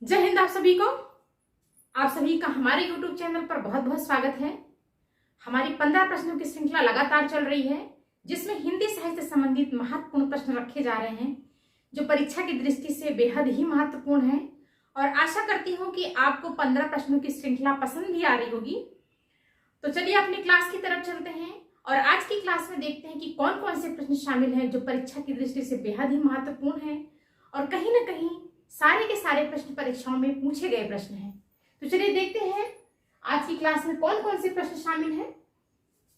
जय हिंद। आप सभी को, आप सभी का हमारे YouTube चैनल पर बहुत बहुत स्वागत है। हमारी 15 प्रश्नों की श्रृंखला लगातार चल रही है, जिसमें हिंदी साहित्य से संबंधित महत्वपूर्ण प्रश्न रखे जा रहे हैं, जो परीक्षा की दृष्टि से बेहद ही महत्वपूर्ण है। और आशा करती हूँ कि आपको 15 प्रश्नों की श्रृंखला पसंद भी आ रही होगी। तो चलिए अपनी क्लास की तरफ चलते हैं और आज की क्लास में देखते हैं कि कौन कौन से प्रश्न शामिल हैं जो परीक्षा की दृष्टि से बेहद ही महत्वपूर्ण है और कहीं ना कहीं सारे के सारे प्रश्न परीक्षाओं में पूछे गए प्रश्न हैं। तो चलिए देखते हैं आज की क्लास में कौन कौन से प्रश्न शामिल हैं।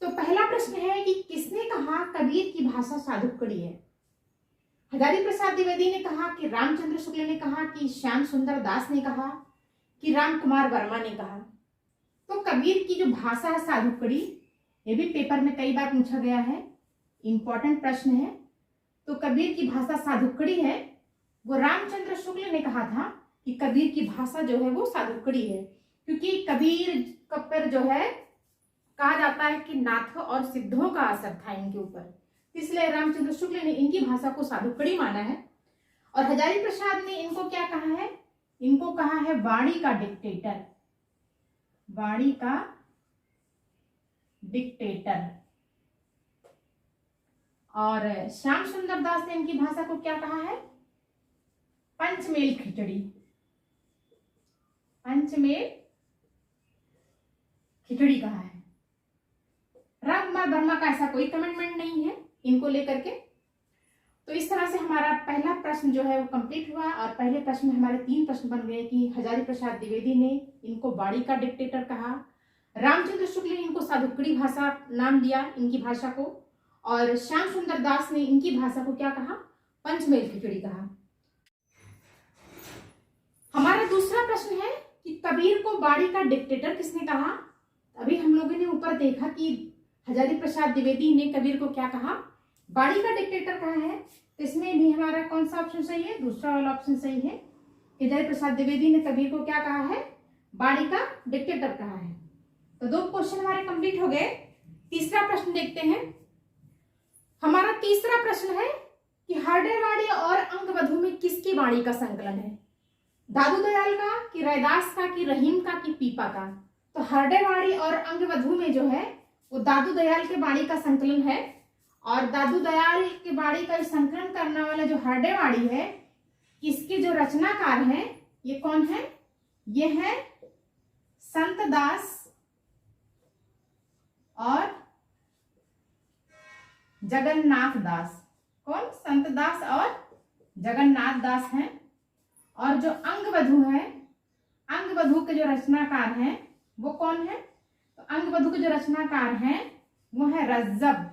तो पहला प्रश्न है कि किसने कहा कबीर की भाषा साधुकड़ी है? हजारी प्रसाद द्विवेदी ने कहा, कि रामचंद्र शुक्ल ने कहा, कि श्याम सुंदर दास ने कहा, कि राम कुमार वर्मा ने कहा। तो कबीर की जो भाषा है साधुकड़ी, ये भी पेपर में कई बार पूछा गया है, इंपॉर्टेंट प्रश्न है। तो कबीर की भाषा साधुकड़ी है, वो रामचंद्र शुक्ल ने कहा था कि कबीर की भाषा जो है वो साधुकड़ी है, क्योंकि कबीर पर जो है कहा जाता है कि नाथों और सिद्धों का असर था इनके ऊपर, इसलिए रामचंद्र शुक्ल ने इनकी भाषा को साधुकड़ी माना है। और हजारी प्रसाद ने इनको क्या कहा है? इनको कहा है वाणी का डिक्टेटर, वाणी का डिक्टेटर। और श्याम सुंदर दास ने इनकी भाषा को क्या कहा है? पंचमेल खिचड़ी, पंचमेल खिचड़ी कहा है। राम कुमार वर्मा का ऐसा कोई कमेंटमेंट नहीं है इनको लेकर के। तो इस तरह से हमारा पहला प्रश्न जो है वो कंप्लीट हुआ और पहले प्रश्न में हमारे 3 प्रश्न बन गए कि हजारी प्रसाद द्विवेदी ने इनको वाणी का डिक्टेटर कहा, रामचंद्र शुक्ल ने इनको साधुकड़ी भाषा नाम दिया इनकी भाषा को, और श्याम सुंदर दास ने इनकी भाषा को क्या कहा? पंचमेल खिचड़ी कहा। हमारा दूसरा प्रश्न है कि कबीर को वाणी का डिक्टेटर किसने कहा? अभी हम लोगों ने ऊपर देखा कि हजारी प्रसाद द्विवेदी ने कबीर को क्या कहा? वाणी का डिक्टेटर कहा है। तो इसमें भी हमारा कौन सा ऑप्शन सही है? दूसरा वाला ऑप्शन सही है। हजारी प्रसाद द्विवेदी ने कबीर को क्या कहा है? वाणी का डिक्टेटर कहा है। तो 2 क्वेश्चन हमारे कंप्लीट हो गए। तीसरा प्रश्न देखते हैं। हमारा तीसरा प्रश्न है कि हरडेवाड़ी और अंगवधु में किसकी वाणी का संकलन है? दादू दयाल का, कि रैदास का, कि रहीम का, कि पीपा का? तो हरडेवाड़ी और अंगवधु में जो है वो दादू दयाल के वाणी का संकलन है। और दादू दयाल के वाणी का संकलन करने वाला जो हरडेवाड़ी है, इसके जो रचनाकार हैं ये कौन है? ये है संत दास और जगन्नाथ दास। कौन? संत दास और जगन्नाथ दास हैं। और जो अंगवधु है, अंगवधु के जो रचनाकार हैं वो कौन है? तो अंगवधु के जो रचनाकार हैं वो है रज्जब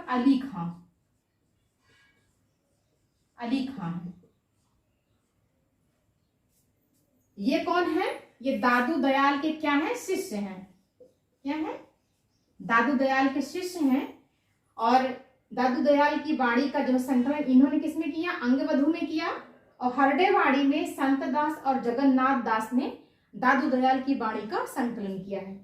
अली खां, अली खां है। ये कौन है? ये दादू दयाल के क्या है? शिष्य हैं। क्या है? दादू दयाल के शिष्य हैं। और दादू दयाल की वाणी का जो संकलन इन्होंने किसमें किया? अंगवधु में किया। और हरडेवाड़ी में संत दास और जगन्नाथ दास ने दादू दयाल की वाणी का संकलन किया है।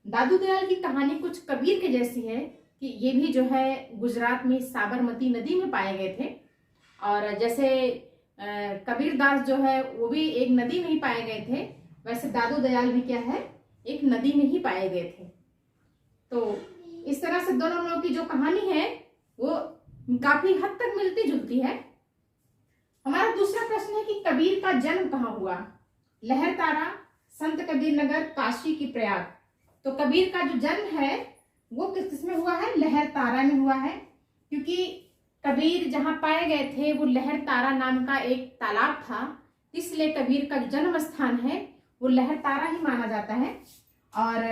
दादू दयाल की कहानी कुछ कबीर के जैसी है कि ये भी जो है गुजरात में साबरमती नदी में पाए गए थे। और जैसे कबीर दास जो है वो भी एक नदी में ही पाए गए थे, वैसे दादू दयाल भी क्या है? एक नदी में ही पाए गए थे। तो इस तरह से दोनों लोगों की जो कहानी है वो काफी हद तक मिलती जुलती है। हमारा दूसरा प्रश्न है कि कबीर का जन्म कहाँ हुआ? लहरतारा, संत कबीर नगर, काशी की प्रयाग? तो कबीर का जो जन्म है वो किस में हुआ है? लहरतारा में हुआ है, क्योंकि कबीर जहाँ पाए गए थे वो लहरतारा नाम का एक तालाब था, इसलिए कबीर का जो जन्म स्थान है वो लहरतारा ही माना जाता है। और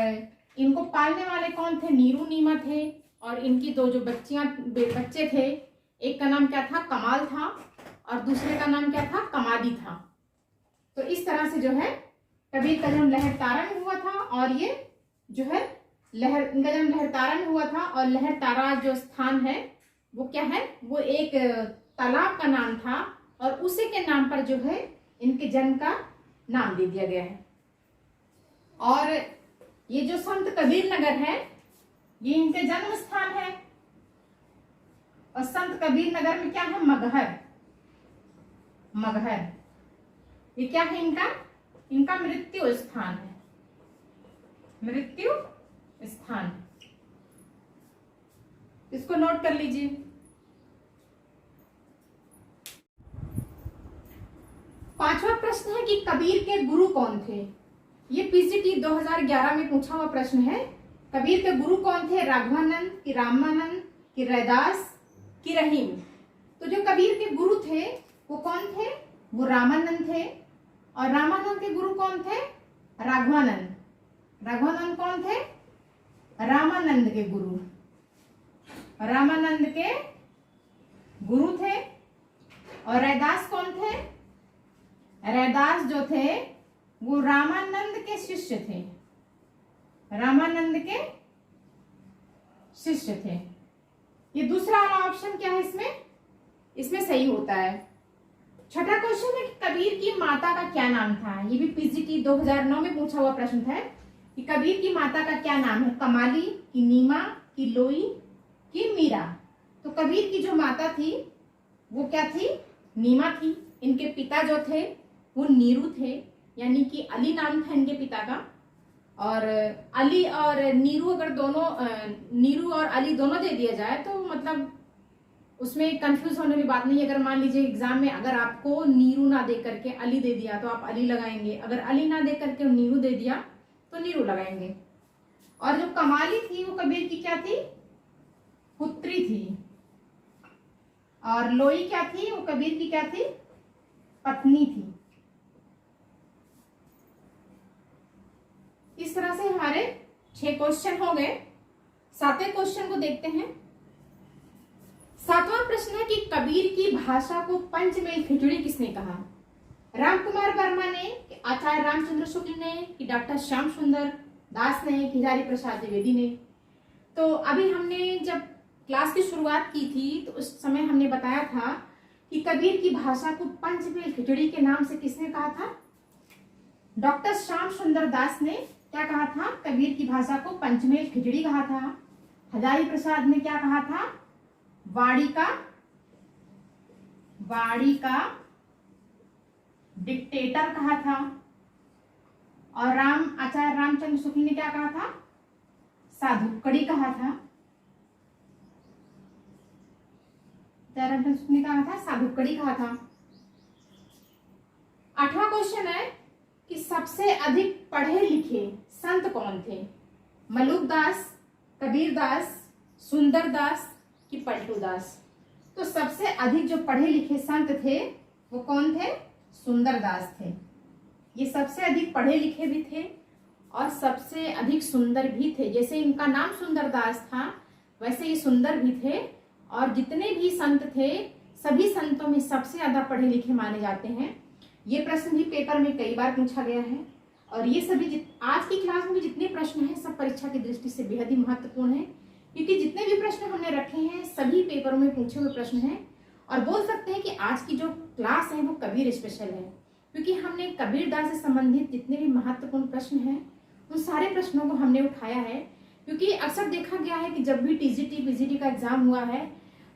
इनको पालने वाले कौन थे? नीरू नीमा थे। और इनकी 2 जो बच्चे थे, एक का नाम क्या था? कमाल था, और दूसरे का नाम क्या था? कमादी था। तो इस तरह से जो है कबीर का जन्म लहरतारा में हुआ था। और ये जो है इनका जन्म लहरतारा में हुआ था। और लहरतारा जो स्थान है वो क्या है? वो एक तालाब का नाम था, और उसी के नाम पर जो है इनके जन्म का नाम दे दिया गया है। और ये जो संत कबीर नगर है ये इनके जन्म स्थान है। और संत कबीर नगर में क्या है? मगहर। मगहर। ये क्या है इनका? इनका मृत्यु स्थान है, मृत्यु स्थान। इसको नोट कर लीजिए। पांचवा प्रश्न है कि कबीर के गुरु कौन थे? ये पीसीटी 2011 में पूछा हुआ प्रश्न है। कबीर के गुरु कौन थे? राघवानंद कि रामानंद कि रैदास कि रहीम? तो जो कबीर के गुरु थे वो कौन थे? वो रामानंद थे। और रामानंद के गुरु कौन थे? राघवानंद। राघवानंद कौन थे? रामानंद के गुरु, रामानंद के गुरु थे। और रैदास कौन थे? रैदास जो थे वो रामानंद के शिष्य थे, रामानंद के शिष्य थे। ये दूसरा वाला ऑप्शन क्या है इसमें सही होता है। छठा क्वेश्चन है कि कबीर की माता का क्या नाम था? ये भी पीजीटी 2009 में पूछा हुआ प्रश्न था कि कबीर की माता का क्या नाम है? कमाली कि नीमा कि लोई कि मीरा? तो कबीर की जो माता थी वो क्या थी? नीमा थी। इनके पिता जो थे वो नीरू थे, यानी कि अली नाम था इनके पिता का। और अली और नीरू अगर दोनों नीरू और अली दोनों दे दिया जाए तो मतलब उसमें कंफ्यूज होने की बात नहीं। अगर मान लीजिए एग्जाम में अगर आपको नीरू ना दे करके अली दे दिया तो आप अली लगाएंगे, अगर अली ना दे करके नीरू दे दिया तो नीरू लगाएंगे। और जो कमाली थी वो कबीर की क्या थी? पुत्री थी। और लोई क्या थी? वो कबीर की क्या थी? पत्नी थी। इस तरह से हमारे 6 क्वेश्चन हो गए। 7वें क्वेश्चन को देखते हैं। 7वां प्रश्न है कि कबीर की भाषा को पंचमेल खिचड़ी किसने कहा? रामकुमार वर्मा ने, कि आचार्य रामचंद्र शुक्ल ने, कि डॉक्टर श्याम सुंदर दास ने, कि हजारी प्रसाद द्विवेदी ने? तो अभी हमने जब क्लास की शुरुआत की थी तो उस समय हमने बताया था कि कबीर की भाषा को पंचमेल खिचड़ी के नाम से किसने कहा था? डॉक्टर श्याम सुंदर दास ने क्या कहा था? कबीर की भाषा को पंचमेल खिचड़ी कहा था। हजारी प्रसाद ने क्या कहा था? वाणी का डिक्टेटर कहा था। और आचार्य रामचंद्र शुक्ल ने क्या कहा था? साधुकड़ी कहा था। आचार्य रामचंद्र शुक्ल ने कहा था साधुकड़ी कहा था। 8वां क्वेश्चन है कि सबसे अधिक पढ़े लिखे संत कौन थे? मलुकदास, कबीरदास, सुंदरदास कि पलटूदास? तो सबसे अधिक जो पढ़े लिखे संत थे वो कौन थे? सुंदरदास थे। ये सबसे अधिक पढ़े लिखे भी थे और सबसे अधिक सुंदर भी थे। जैसे इनका नाम सुंदरदास था वैसे ये सुंदर भी थे। और जितने भी संत थे सभी संतों में सबसे ज्यादा पढ़े लिखे माने जाते हैं। ये प्रश्न भी पेपर में कई बार पूछा गया है। और ये सभी आज की क्लास में जितने प्रश्न हैं सब परीक्षा की दृष्टि से बेहद ही महत्वपूर्ण है, क्योंकि जितने भी प्रश्न हमने रखे हैं सभी पेपरों में पूछे हुए प्रश्न हैं। और बोल सकते हैं कि आज की जो क्लास है वो कबीर स्पेशल है, क्योंकि हमने कबीरदास से संबंधित जितने भी महत्वपूर्ण प्रश्न हैं उन सारे प्रश्नों को हमने उठाया है। क्योंकि अक्सर देखा गया है कि जब भी टीजीटी पीजीटी का एग्जाम हुआ है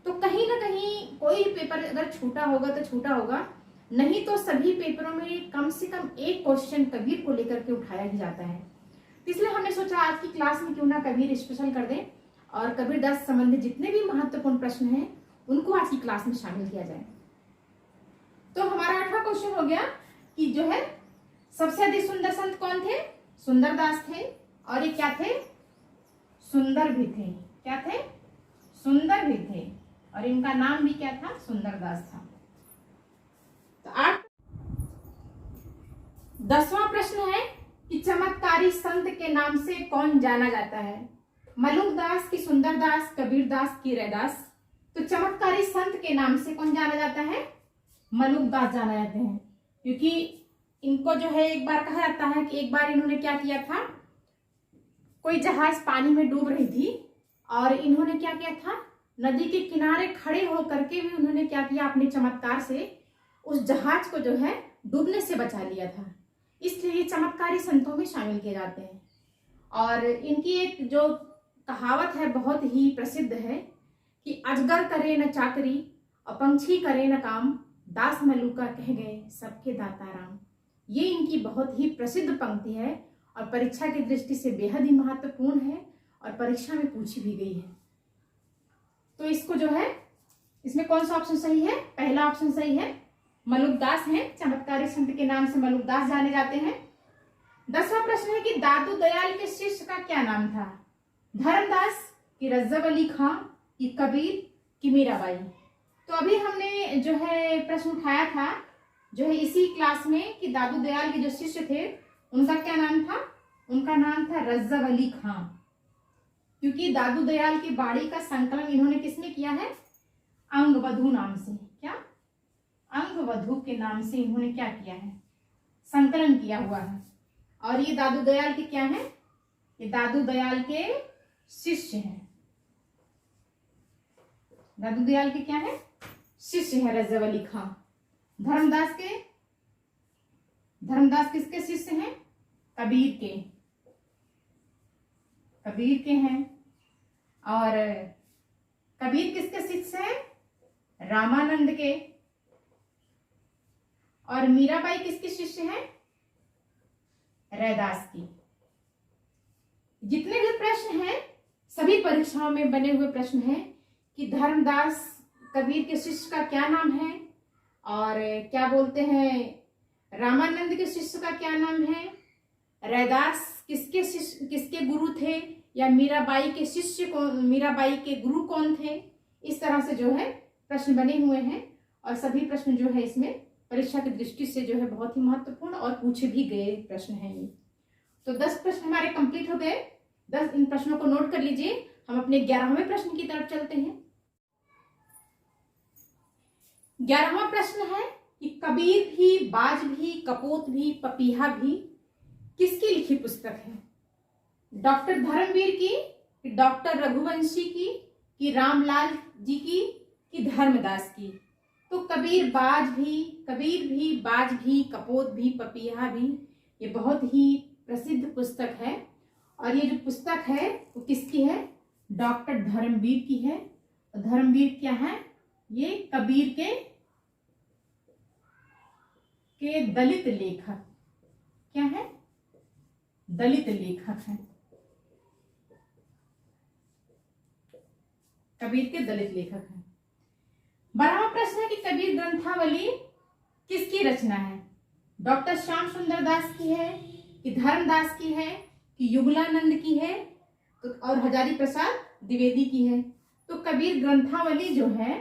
तो कहीं ना कहीं कोई पेपर अगर छूटा होगा तो छूटा होगा, नहीं तो सभी पेपरों में कम से कम एक क्वेश्चन कबीर को लेकर के उठाया ही जाता है। इसलिए हमने सोचा आज की क्लास में क्यों ना कबीर स्पेशल कर दें और कबीरदास से संबंधित जितने भी महत्वपूर्ण प्रश्न हैं उनको आज की क्लास में शामिल किया जाए। तो हमारा 8वां क्वेश्चन हो गया कि जो है सबसे अधिक सुंदर संत कौन थे? सुंदरदास थे। और ये क्या थे? सुंदर भी थे। क्या थे? सुंदर भी थे। और इनका नाम भी क्या था? सुंदरदास था। तो 10वां प्रश्न है कि चमत्कारी संत के नाम से कौन जाना जाता है? मलुकदास की सुंदरदास, कबीरदास की रैदास? तो चमत्कारी संत के नाम से कौन जाना जाता है? मलुकदास जाना जाते हैं, क्योंकि इनको जो है एक बार कहा जाता है कि एक बार इन्होंने क्या किया था, कोई जहाज पानी में डूब रही थी और इन्होंने क्या किया था, नदी के किनारे खड़े होकर के भी उन्होंने क्या किया, अपने चमत्कार से उस जहाज को जो है डूबने से बचा लिया था। इसलिए चमत्कारी संतों में शामिल किए जाते हैं। और इनकी एक जो कहावत है बहुत ही प्रसिद्ध है कि अजगर करे न चाकरी और पंछी करे न काम, दास मलूका कह गए सबके दाता राम। ये इनकी बहुत ही प्रसिद्ध पंक्ति है और परीक्षा की दृष्टि से बेहद ही महत्वपूर्ण है और परीक्षा में पूछी भी गई है। तो इसको जो है, इसमें कौन सा ऑप्शन सही है? पहला ऑप्शन सही है, मलुकदास हैं, चमत्कारी संत के नाम से मलुकदास जाने जाते हैं। 10वां प्रश्न है कि दादू दयाल के शिष्य का क्या नाम था? धर्मदास कि रज्जब अली खां कि कबीर कि मीराबाई? तो अभी हमने जो है प्रश्न उठाया था जो है इसी क्लास में कि दादू दयाल के जो शिष्य थे उनका क्या नाम था? उनका नाम था रज्जब अली खां, क्योंकि दादू दयाल की बाड़ी का संकलन इन्होंने किसमें किया है? अंगवधु नाम से। क्या? अंगवधु के नाम से इन्होंने क्या किया है? संकलन किया हुआ है। और ये दादू दयाल के क्या है? ये दादू दयाल के शिष्य हैं। दादू दयाल के क्या है? शिष्य है रज्जब अली खां। धर्मदास किसके शिष्य हैं? कबीर के। कबीर के हैं। और कबीर किसके शिष्य हैं? रामानंद के। और मीराबाई किसके शिष्य हैं? रैदास की। जितने भी प्रश्न हैं सभी परीक्षाओं में बने हुए प्रश्न हैं कि धर्मदास कबीर के शिष्य का क्या नाम है और क्या बोलते हैं रामानंद के शिष्य का क्या नाम है, रैदास किसके गुरु थे, या मीराबाई के शिष्य कौन, मीराबाई के गुरु कौन थे। इस तरह से जो है प्रश्न बने हुए हैं और सभी प्रश्न जो है इसमें परीक्षा की दृष्टि से जो है बहुत ही महत्वपूर्ण और पूछे भी गए प्रश्न हैं ये। तो 10 प्रश्न हमारे कंप्लीट हो गए। 10 इन प्रश्नों को नोट कर लीजिए। हम अपने 11वें प्रश्न की तरफ चलते हैं। 11वां प्रश्न है कि कबीर भी, बाज भी, कपोत भी, पपीहा भी किसकी लिखी पुस्तक है? डॉक्टर धर्मवीर की, कि डॉक्टर रघुवंशी की, कि रामलाल जी की, कि धर्मदास की? तो कबीर भी, बाज भी, कपोत भी, पपीहा भी, ये बहुत ही प्रसिद्ध पुस्तक है। और ये जो पुस्तक है वो किसकी है? डॉक्टर धर्मवीर की है। धर्मवीर क्या है? ये कबीर के दलित लेखक। क्या है? दलित लेखक है। कबीर के दलित लेखक है। 12वां प्रश्न है कि कबीर ग्रंथावली किसकी रचना है? डॉक्टर श्याम सुंदर दास की है, कि धर्मदास की है, कि युगलानंद की है, तो और हजारी प्रसाद द्विवेदी की है। तो कबीर ग्रंथावली जो है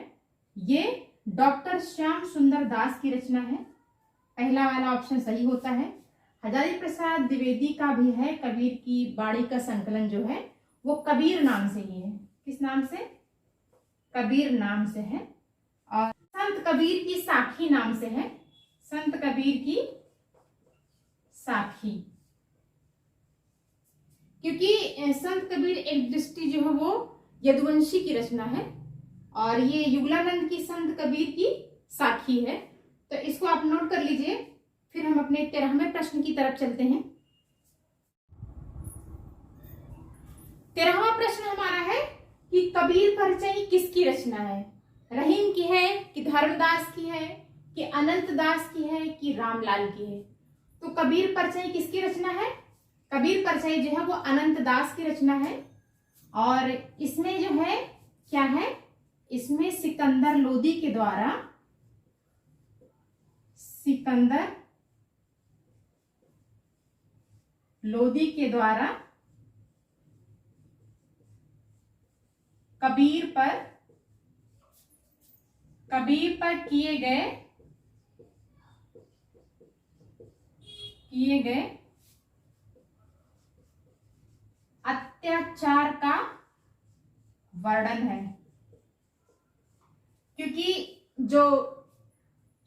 ये डॉक्टर श्याम सुंदर दास की रचना है। पहला वाला ऑप्शन सही होता है। हजारी प्रसाद द्विवेदी का भी है। कबीर की बाड़ी का संकलन जो है वो कबीर नाम से ही है। किस नाम से? कबीर नाम से है। और संत कबीर की साखी नाम से है। संत कबीर की साखी, क्योंकि संत कबीर एक दृष्टि जो है वो यदुवंशी की रचना है और ये युगलानंद की संत कबीर की साखी है। तो इसको आप नोट कर लीजिए। फिर हम अपने 13वें प्रश्न की तरफ चलते हैं। 13वां प्रश्न हमारा है कि कबीर परिचय किसकी रचना है? रहीम की है, कि धर्मदास की है, कि अनंत दास की है, कि रामलाल की है? तो कबीर परिचय किसकी रचना है? कबीर परिचय जो है वो अनंत दास की रचना है। और इसमें जो है क्या है? इसमें सिकंदर लोदी के द्वारा कबीर पर किए गए अत्याचार का वर्णन है। क्योंकि जो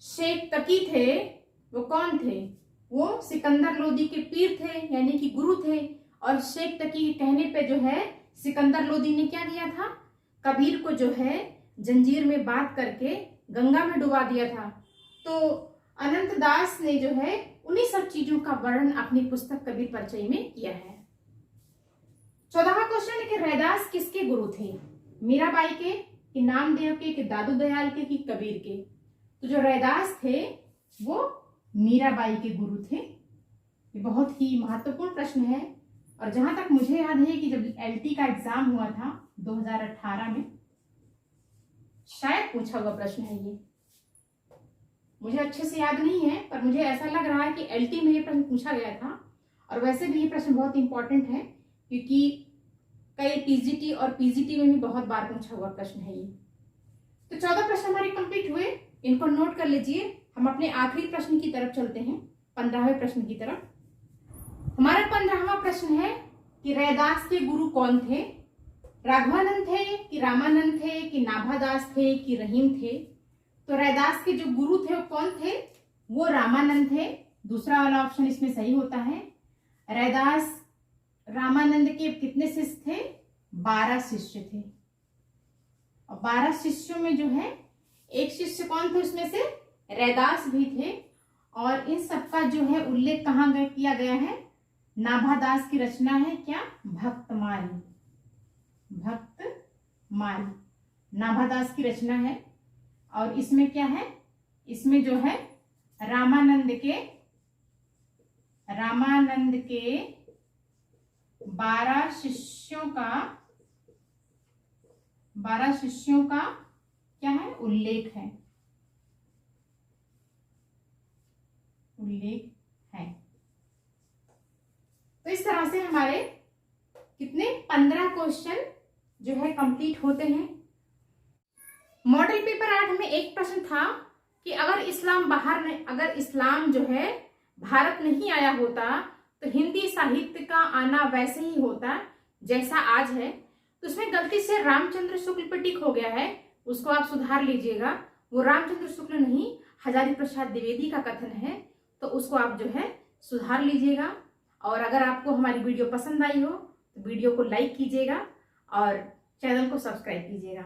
शेख तकी थे वो कौन थे? वो सिकंदर लोदी के पीर थे, यानी कि गुरु थे। और शेख तकी के कहने पे जो है सिकंदर लोदी ने क्या किया था? कबीर को जो है जंजीर में बांध करके गंगा में डुबा दिया था। तो अनंत दास ने जो है उन्हीं सब चीजों का वर्णन अपनी पुस्तक कबीर परिचय में किया है। 14वां क्वेश्चन है कि रैदास किसके गुरु थे? मीराबाई के, कि नामदेव के, कि दादू दयाल के, कि कबीर के? तो जो रैदास थे वो मीराबाई के गुरु थे। ये बहुत ही महत्वपूर्ण प्रश्न है और जहां तक मुझे याद है कि जब एलटी का एग्जाम हुआ था 2018 में, शायद पूछा हुआ प्रश्न है ये, मुझे अच्छे से याद नहीं है, पर मुझे ऐसा लग रहा है कि एलटी में ये प्रश्न पूछा गया था। और वैसे भी ये प्रश्न बहुत इंपॉर्टेंट है क्योंकि कई टीजीटी और पीजीटी में भी बहुत बार पूछा हुआ प्रश्न है ये। तो 14 प्रश्न हमारे कंप्लीट हुए, इनको नोट कर लीजिए। हम अपने आखिरी प्रश्न की तरफ चलते हैं, 15वें प्रश्न की तरफ। हमारा 15वां प्रश्न है कि रैदास के गुरु कौन थे? राघवानंद थे कि रामानंद थे कि नाभादास थे कि रहीम थे? तो रैदास के जो गुरु थे वो कौन थे? वो रामानंद थे। दूसरा वाला ऑप्शन इसमें सही होता है। रैदास रामानंद के कितने शिष्य थे? 12 शिष्य थे। और 12 शिष्यों में जो है एक शिष्य कौन थे उसमें से? रैदास भी थे। और इन सबका जो है उल्लेख कहाँ किया गया है? नाभादास की रचना है क्या? भक्तमाली। भक्तमाली नाभादास की रचना है। और इसमें क्या है? इसमें जो है रामानंद के 12 शिष्यों का क्या है? उल्लेख है। तो इस तरह से हमारे कितने 15 क्वेश्चन जो है कंप्लीट होते हैं। मॉडल पेपर 8 में एक प्रश्न था कि अगर इस्लाम जो है भारत नहीं आया होता तो हिंदी साहित्य का आना वैसे ही होता जैसा आज है। तो उसमें गलती से रामचंद्र शुक्ल पर टिक हो गया है, उसको आप सुधार लीजिएगा। वो रामचंद्र शुक्ल नहीं, हजारी प्रसाद द्विवेदी का कथन है, तो उसको आप जो है सुधार लीजिएगा। और अगर आपको हमारी वीडियो पसंद आई हो तो वीडियो को लाइक कीजिएगा और चैनल को सब्सक्राइब कीजिएगा।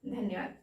धन्यवाद।